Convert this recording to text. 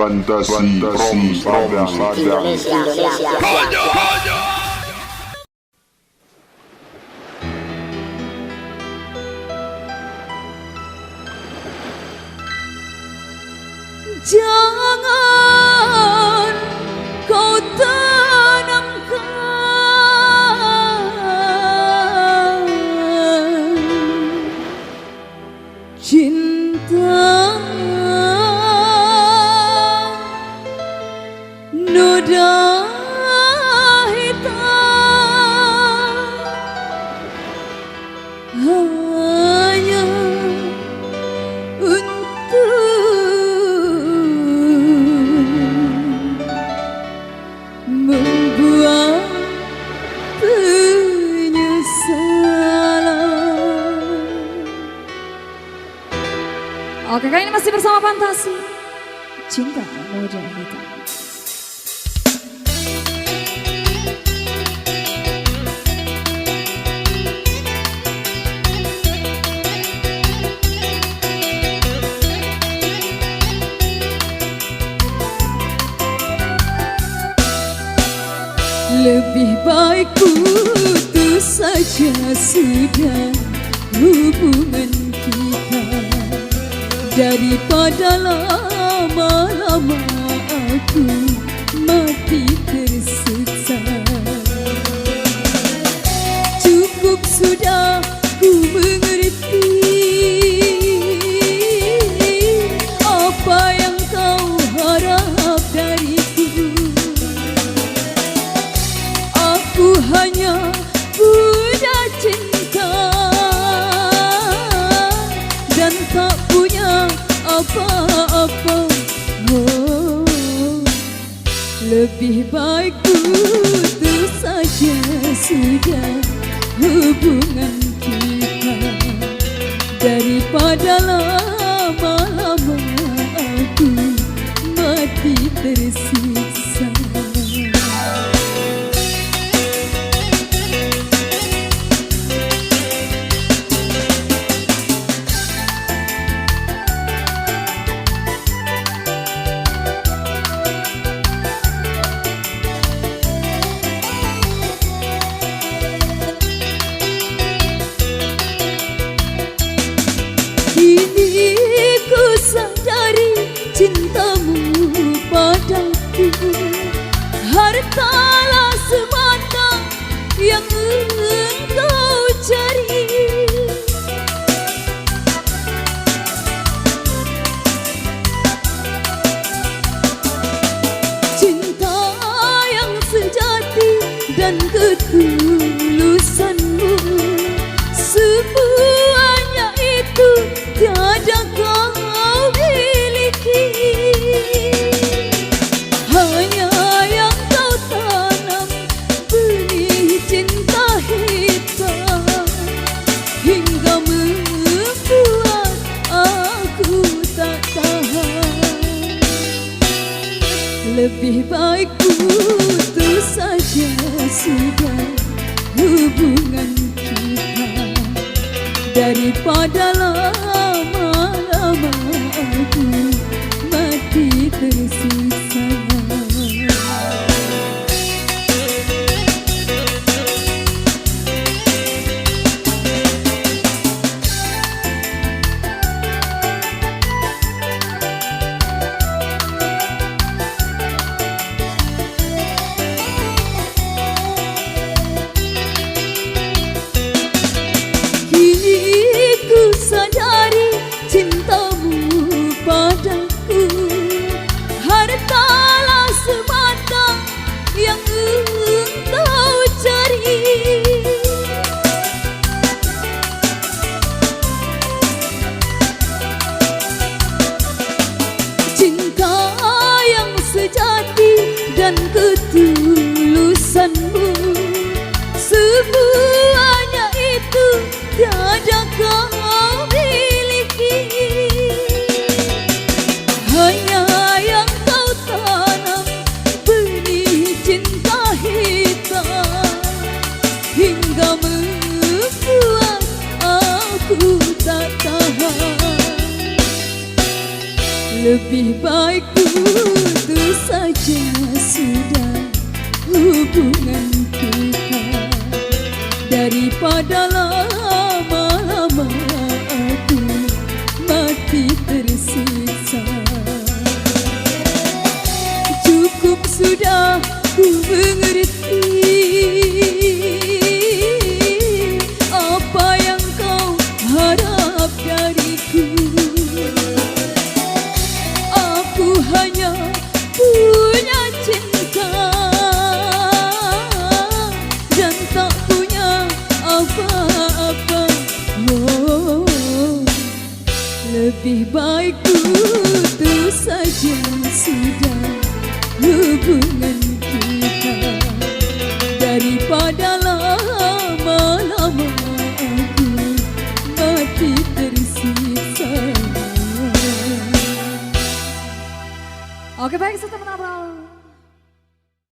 Fantasi from Sadang Indonesia. Jangan kau tanamkan cinta noda hitam hanya membuat penyesalan. Oke, kali ini masih bersama Fantasi Cinta Noda Hitam. Lebih baik putus saja sudah hubungan kita daripada lama-lama aku mati tersiksa. Cukup sudah ku mengerti apa yang kau harap dariku. Aku hanya punya cinta dan tak punya apa-apa. Oh, lebih baik putus saja sudah hubungan kita daripada lama-lama aku mati tersiksa. Kini ku sadari cintamu padaku hartalah semata yang engkau cari. Cinta yang sejati dan ketulusanmu, semuanya itu tiada kau miliki. Hanya yang kau tanam benih cinta hitam hingga membuat aku tak tahan. Lebih baik putus saja sudah hubungan kita daripada lama-lama aku mati tersiksa. Kini ku sadari cintamu padaku daripada lama-lama aku mati tersiksa. Cukup sudah ku mengerti apa yang kau harap dariku. Aku hanya punya cinta dan tak punya apa-apa. Oh, lebih baik putus saja sudah hubungan kita daripada lama-lama aku mati tersiksa. Oke, baik, serta menabrak.